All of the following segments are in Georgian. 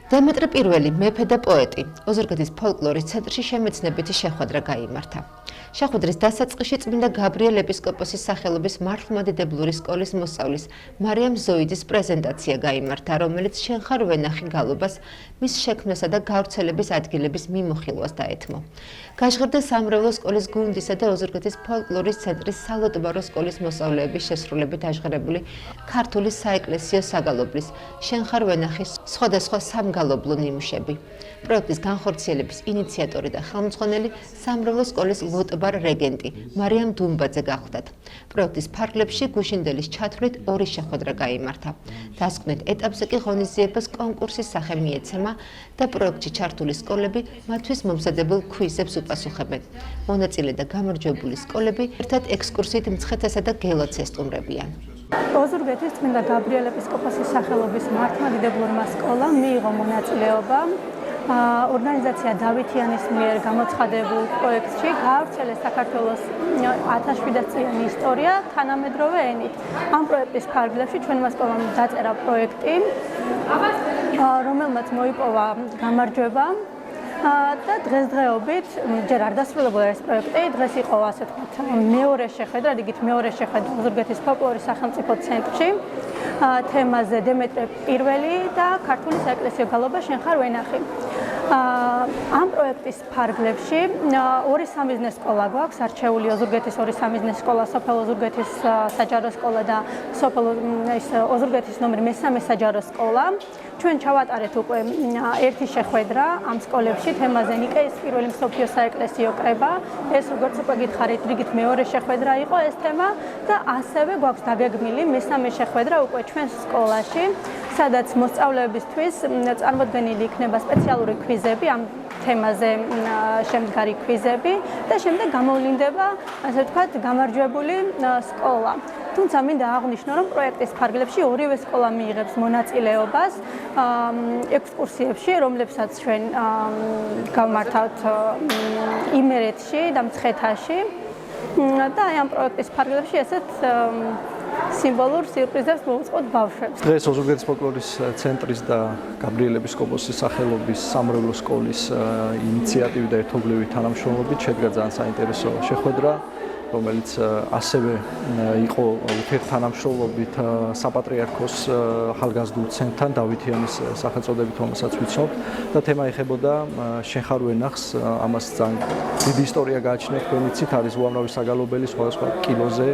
დემეტრე პირველი, მეფე და პოეტი. ოზურგეთის ფოლკლორის ცენტრში შემეცნებითი შეხვედრა გაიმართა. შეხვედრის დასაწყისში წმინდა გაბრიელ ეპისკოპოსის სახელობის მართლმადიდებლური სკოლის მოსწავლის მარიამ ზოიძის პრეზენტაცია გაიმართა, რომელიც შენხარ ვენახი გალობას, მის შექმნასა და გავრცელების ადგილების მიმოხილვას დაეთმო. გაჟღერდა სამრევლო სკოლის გუნდისა და ოზურგეთის ფოლკლორის ცენტრის სალოტბარო სკოლის მოსწავლეების შესრულებით აღღრებული ქართული საეკლესიო საგალობლის, შენხარ ვენახის სხვადასხვა სამგალობლო ნიმუშები. პროექტის განხორციელების ინიციატორი და ხელმძღვანელი სამრევლო სკოლის ლოტბარ რეგენტი მარიამ დუმბაძე გახლდათ. პროექტის ფარგლებში გუშინდელის ჩათვლით ორი შეხვედრა გაიმართა. დასკვნით ეტაპზე კი ღონისძიებას კონკურსის სახე მიეცემა და პროექტში ჩართული სკოლები მათთვის მომზადებულ ქვიზებს უპასუხებენ. მონაწილე და გამარჯვებული სკოლები ერთად ექსკურსიით მცხეთასა და გელათს ესტუმრებიან. ოზურგეთის წმინდა გაბრიელ ეპისკოპოსის სახელობის მართლმადიდებლურმა სკოლამ მიიღო მონაწილეობა ორგანიზაცია დავითიანის მიერ გამოცხადებულ პროექტში გაავრცელეს საქართველოს 1700-წლიანი ისტორია თანამედროვე ენით. ამ პროექტის ფარგლებში ჩვენმა სკოლამ დაწერა პროექტი, რომელმაც მოიპოვა გამარჯვება და დღესდღეობით ჯერ არ დასრულებულა ეს პროექტი, დღეს იყო ასე ვთქვათ მეორე შეხვედრა, რიგით მეორე შეხვედრა ოზურგეთის ფოლკლორის სახელმწიფო ცენტრში თემაზე დემეტრე პირველი და ქართული საეკლესიო გალობა შენხარ ვენახი. ამ პროექტის ფარგლებში ორი სამიზნე სკოლა გვაქვს არჩეული ოზურგეთის ორი სამიზნე სკოლა, სოფელ ოზურგეთის საჯარო სკოლა და სოფელ ოზურგეთის ნომერ მესამე საჯარო სკოლა. ჩვენ ჩავატარეთ უკვე ერთი შეხვედრა ამ სკოლებში თემაზე ნიკეის პირველი მსოფლიო საეკლესიო კრება. ეს როგორც უკვე გითხარით, რიგით მეორე შეხვედრა იყო ეს თემა და ასევე გვაქვს დაგეგმილი მესამე შეხვედრა უკვე ჩვენს სკოლაში, სადაც მოსწავლეებისთვის წარმოდგენილი იქნება სპეციალური ქვიზები ამ თემაზე შემდგარი ქვიზები და შემდეგ გამოვლინდება, ასე ვთქვათ, გამარჯვებული სკოლა. თუმცა მინდა აღვნიშნო, რომ პროექტის ფარგლებში ორივე სკოლა მიიღებს მონაწილეობას ექსკურსიებში, რომლებსაც ჩვენ გავმართავთ იმერეთში და მცხეთაში და ამ პროექტის ფარგლებში ესეთ სიმბოლურ სიურპრიზებს მოუწყოთ ბავშვებს. დღეს ოზურგეთის ფოლკლორის ცენტრის და გაბრიელ ეპისკოპოსის სახელობის სამრევლო სკოლის ინიციატივით და ერთობლივი თანამშრომლობით შედგა ძალიან საინტერესო შეხვედრა, რომელიც ასევე იყო ურთიერთთანამშრომლობით საპატრიარქოს ახალგაზრდულ ცენტრთან დავითიანის სახელწოდებით, რომელსაც ვიცნობთ და თემა ეხებოდა შენხარ ვენახს, ამას ძალიან დიდი ისტორია გააჩნია, თქვენ იცით, არის უამრავი საგალობელი სხვადასხვა კილოზე,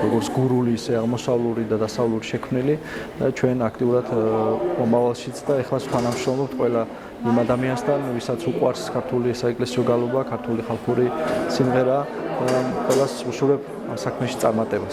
როგორც გურული, ისე აღმოსავლური და დასავლური შექმნილი და ჩვენ აქტიურად მომავალშიც და ეხლაც თანამშრომლობთ ყველა იმ ადამიანსთან, ვისაც უყვარს ქართული საეკლესიო გალობა, ქართული ხალხური სიმღერა, ყველას უშურებ ამ საქმეში წარმატებას.